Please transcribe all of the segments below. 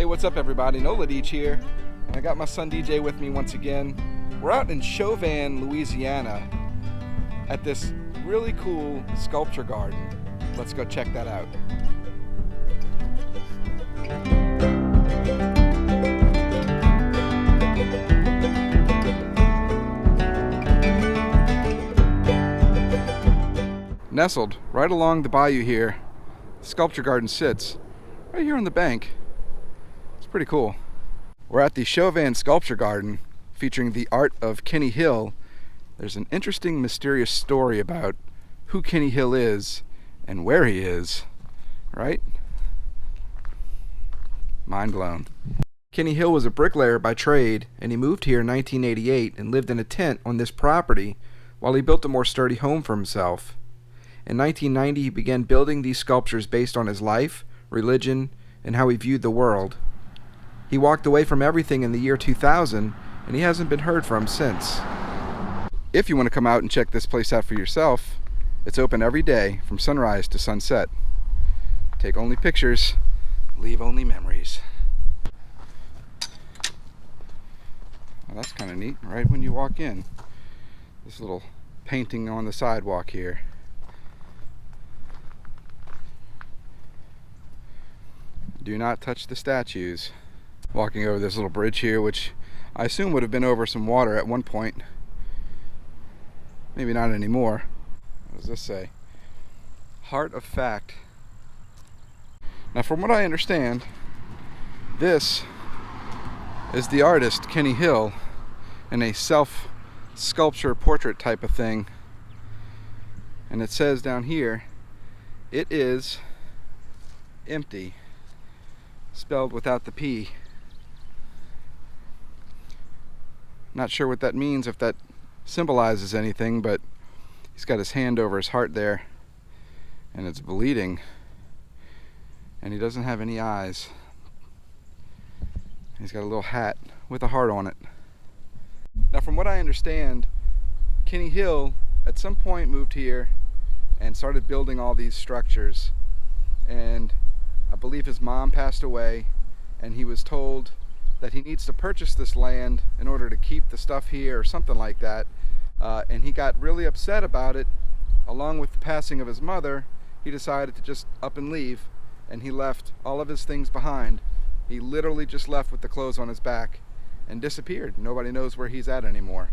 what's up everybody? Nola Deach here, and I got my son DJ with me once again. We're out in Chauvin, Louisiana at this really cool sculpture garden. Let's go check that out. Nestled right along the bayou here, the sculpture garden sits right here on the bank. It's pretty cool. We're at the Chauvin Sculpture Garden featuring the art of Kenny Hill. There's an interesting, mysterious story about who Kenny Hill is and where he is, right? Mind blown. Kenny Hill was a bricklayer by trade, and he moved here in 1988 and lived in a tent on this property while he built a more sturdy home for himself. In 1990, he began building these sculptures based on his life, religion, and how he viewed the world. He walked away from everything in the year 2000, and he hasn't been heard from since. If you want to come out and check this place out for yourself, it's open every day from sunrise to sunset. Take only pictures, leave only memories. Well, that's kind of neat, right when you walk in. This little painting on the sidewalk here. Do not touch the statues. Walking over this little bridge here, which I assume would have been over some water at one point. Maybe not anymore. What does this say? Heart of Fact. Now from what I understand, this is the artist Kenny Hill in a self-sculpture portrait type of thing. And it says down here, it is empty. Spelled without the P. Not sure what that means, if that symbolizes anything, but he's got his hand over his heart there and it's bleeding, and he doesn't have any eyes. He's got a little hat with a heart on it. Now from what I understand, Kenny Hill at some point moved here and started building all these structures, and I believe his mom passed away, and he was told that he needs to purchase this land in order to keep the stuff here or something like that, and he got really upset about it. Along with the passing of his mother, he decided to just up and leave, and he left all of his things behind. He literally just left with the clothes on his back and disappeared. Nobody knows where he's at anymore.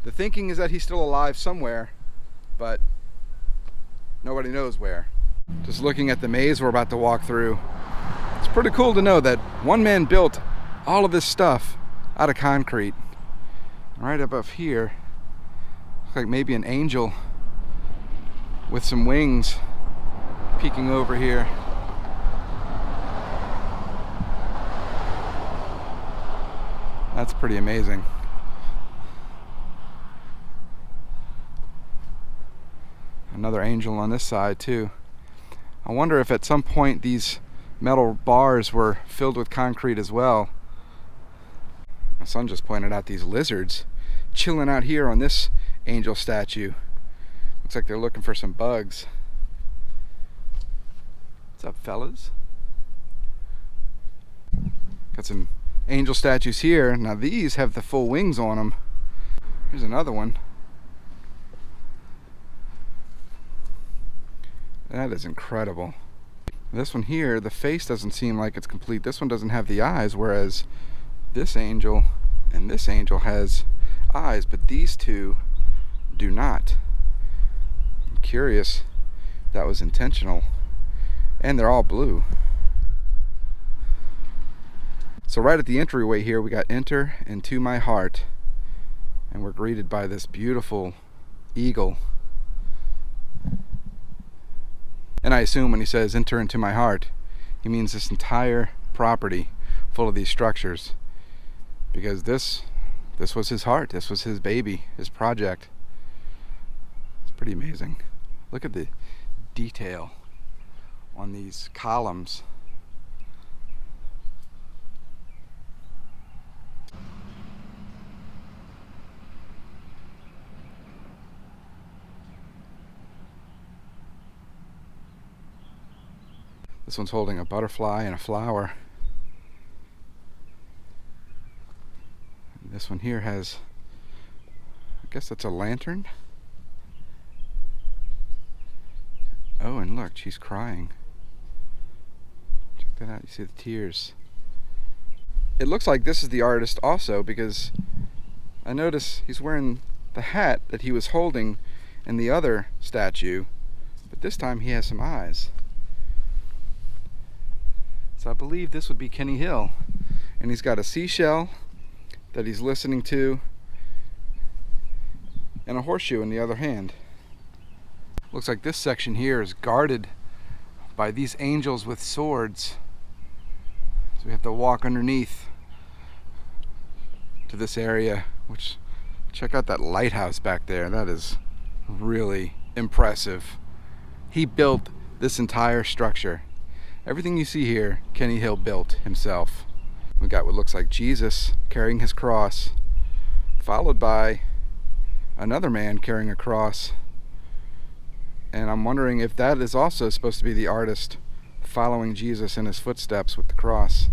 The thinking is that he's still alive somewhere, but nobody knows where. Just looking at the maze we're about to walk through, it's pretty cool to know that one man built all of this stuff out of concrete. Right above here, looks like maybe an angel with some wings peeking over here. That's pretty amazing. Another angel on this side too. I wonder if at some point these metal bars were filled with concrete as well. My son just pointed out these lizards chilling out here on this angel statue. Looks like they're looking for some bugs. What's up, fellas? Got some angel statues here. Now these have the full wings on them. Here's another one. That is incredible. This one here, the face doesn't seem like it's complete. This one doesn't have the eyes, whereas this angel and this angel has eyes, but these two do not. I'm curious if that was intentional. And they're all blue. So right at the entryway here, we got "Enter into my heart," and we're greeted by this beautiful eagle. And I assume when he says "enter into my heart," he means this entire property full of these structures, because this was his heart. This was his baby, his project. It's pretty amazing. Look at the detail on these columns. This one's holding a butterfly and a flower. This one here has, I guess that's a lantern. Oh, and look, she's crying. Check that out, you see the tears. It looks like this is the artist also, because I notice he's wearing the hat that he was holding in the other statue, but this time he has some eyes. So I believe this would be Kenny Hill, and he's got a seashell that he's listening to and a horseshoe in the other hand. Looks like this section here is guarded by these angels with swords, so we have to walk underneath to this area. Which, check out that lighthouse back there. That is really impressive. He built this entire structure. Everything you see here, Kenny Hill built himself. We got what looks like Jesus carrying his cross, followed by another man carrying a cross. And I'm wondering if that is also supposed to be the artist following Jesus in his footsteps with the cross.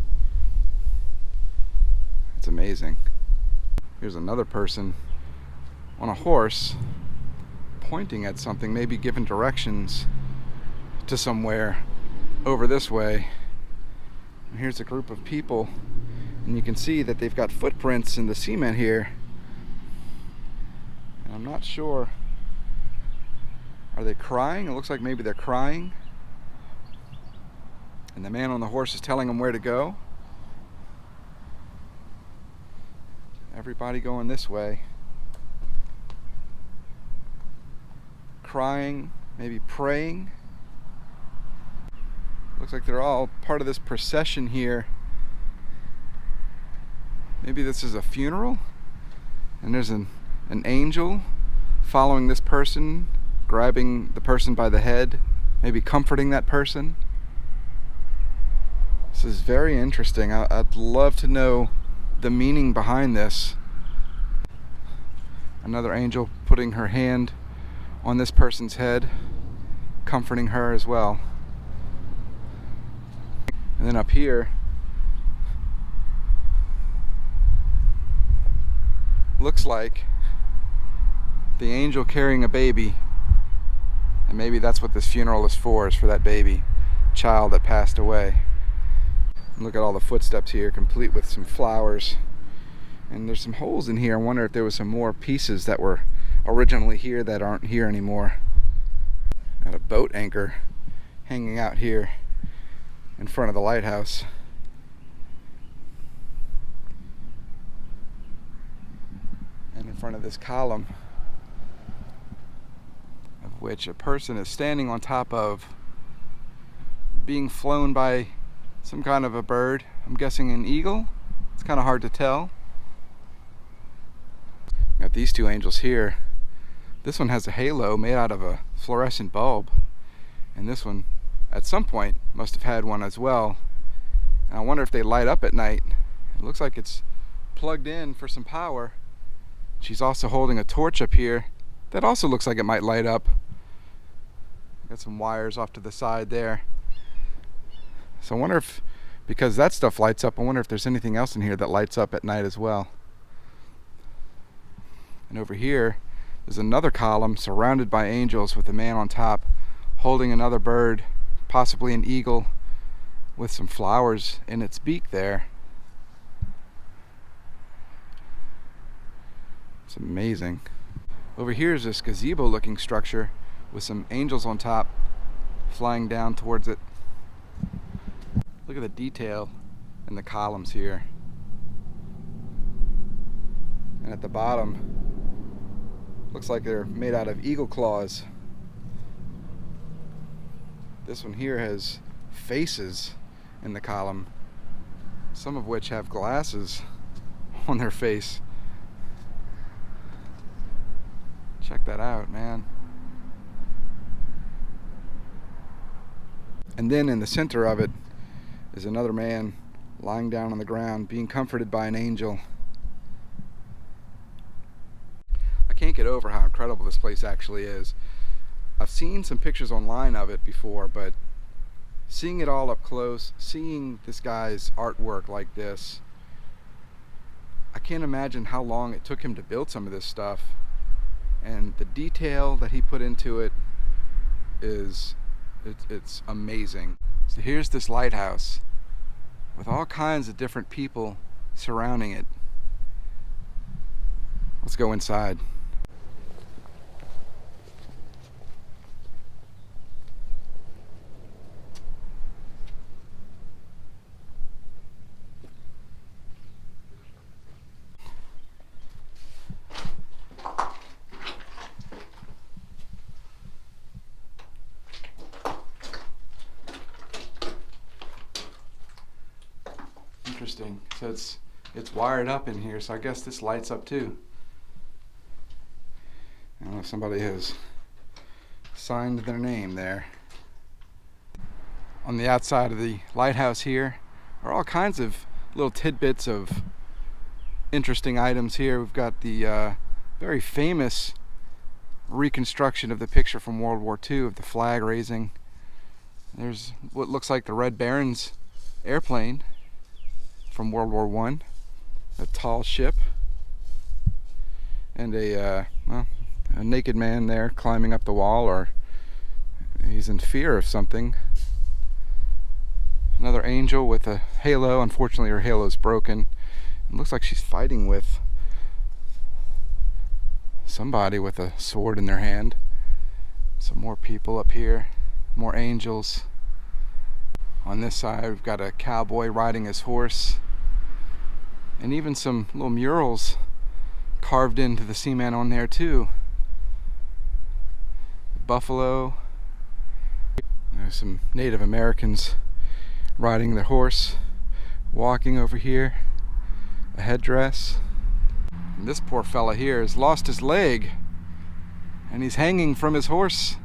It's amazing. Here's another person on a horse pointing at something, maybe giving directions to somewhere over this way. And here's a group of people, and you can see that they've got footprints in the cement here. And I'm not sure, are they crying? It looks like maybe they're crying. And the man on the horse is telling them where to go. Everybody going this way. Crying, maybe praying. Looks like they're all part of this procession here. Maybe this is a funeral, and there's an angel following this person, grabbing the person by the head, maybe comforting that person. This is very interesting. I'd love to know the meaning behind this. Another angel putting her hand on this person's head, comforting her as well. And then up here, looks like the angel carrying a baby, and maybe that's what this funeral is for that baby child that passed away. Look at all the footsteps here, complete with some flowers. And there's some holes in here. I wonder if there was some more pieces that were originally here that aren't here anymore. Got a boat anchor hanging out here in front of the lighthouse. And in front of this column, of which a person is standing on top of, being flown by some kind of a bird. I'm guessing an eagle. It's kind of hard to tell. Got these two angels here. This one has a halo made out of a fluorescent bulb, and this one at some point must have had one as well. And I wonder if they light up at night. It looks like it's plugged in for some power. She's also holding a torch up here that also looks like it might light up. Got some wires off to the side there. So I wonder if, because that stuff lights up, I wonder if there's anything else in here that lights up at night as well. And over here, there's another column surrounded by angels with a man on top holding another bird, possibly an eagle, with some flowers in its beak there. It's amazing. Over here is this gazebo looking structure with some angels on top flying down towards it. Look at the detail in the columns here. And at the bottom, looks like they're made out of eagle claws. This one here has faces in the column, some of which have glasses on their face. Check that out, man. And then in the center of it is another man lying down on the ground being comforted by an angel. I can't get over how incredible this place actually is. I've seen some pictures online of it before, but seeing it all up close, seeing this guy's artwork like this, can't imagine how long it took him to build some of this stuff. And the detail that he put into it is, it's amazing. So here's this lighthouse with all kinds of different people surrounding it. Let's go inside. Interesting. So it's wired up in here, so I guess this lights up too. I don't know if somebody has signed their name there. On the outside of the lighthouse here are all kinds of little tidbits of interesting items here. We've got the very famous reconstruction of the picture from World War II of the flag raising. There's what looks like the Red Baron's airplane from World War I, a tall ship, and a naked man there climbing up the wall, or he's in fear of something. Another angel with a halo. Unfortunately, her halo's broken. It looks like she's fighting with somebody with a sword in their hand. Some more people up here, more angels. On this side, we've got a cowboy riding his horse, and even some little murals carved into the seaman on there too. Buffalo. There's some Native Americans riding their horse, walking over here. A headdress. And this poor fella here has lost his leg, and he's hanging from his horse,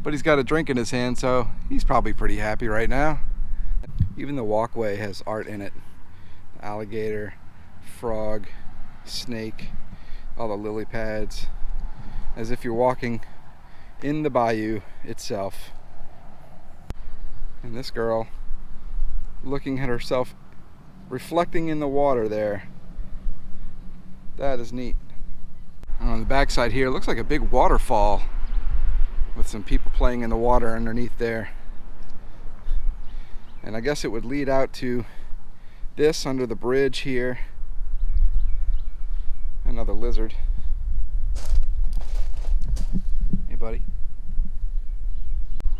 but he's got a drink in his hand, so he's probably pretty happy right now. Even the walkway has art in it. Alligator, frog, snake, all the lily pads, as if you're walking in the bayou itself. And this girl looking at herself reflecting in the water there. That is neat. And on the backside here, it looks like a big waterfall with some people playing in the water underneath there. And I guess it would lead out to this under the bridge here. Another lizard. Hey buddy.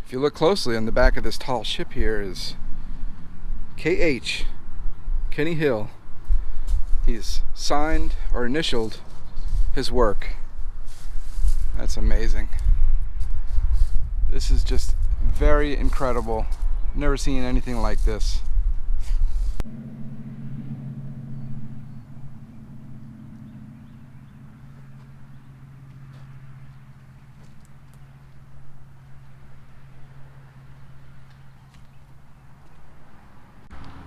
If you look closely, on the back of this tall ship here is KH, Kenny Hill. He's signed or initialed his work. That's amazing. This is just very incredible. Never seen anything like this.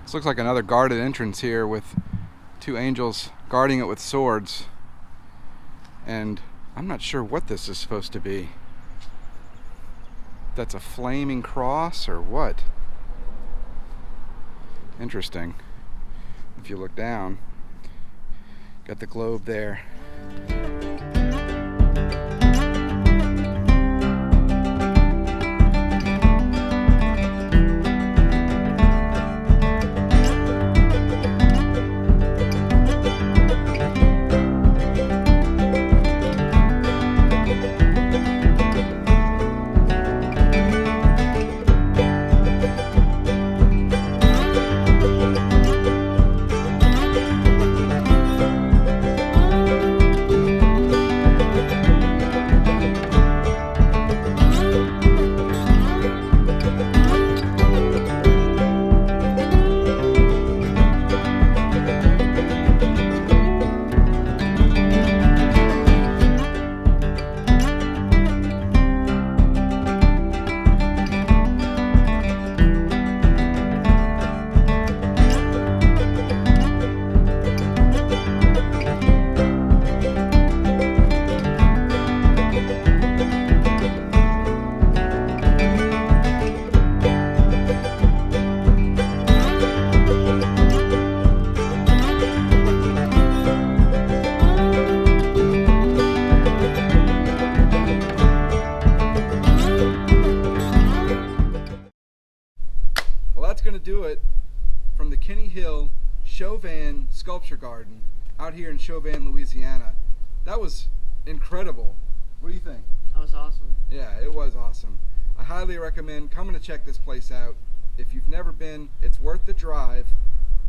This looks like another guarded entrance here with two angels guarding it with swords. And I'm not sure what this is supposed to be. That's a flaming cross or what? Interesting. If you look down, got the globe there. the Kenny Hill Chauvin Sculpture Garden out here in Chauvin, Louisiana. That was incredible. What do you think? That was awesome. Yeah, it was awesome. I highly recommend coming to check this place out. If you've never been, it's worth the drive.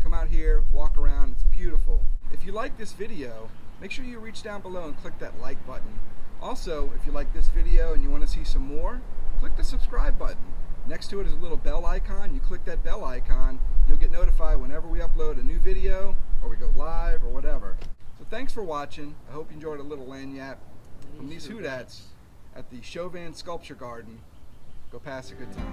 Come out here, walk around, it's beautiful. If you like this video, make sure you reach down below and click that like button. Also, if you like this video and you want to see some more, click the subscribe button. Next to it is a little bell icon. You click that bell icon, you'll get notified whenever we upload a new video or we go live or whatever. So thanks for watching. I hope you enjoyed a little lanyard from these hoodats at the Chauvin Sculpture Garden. Go pass a good time.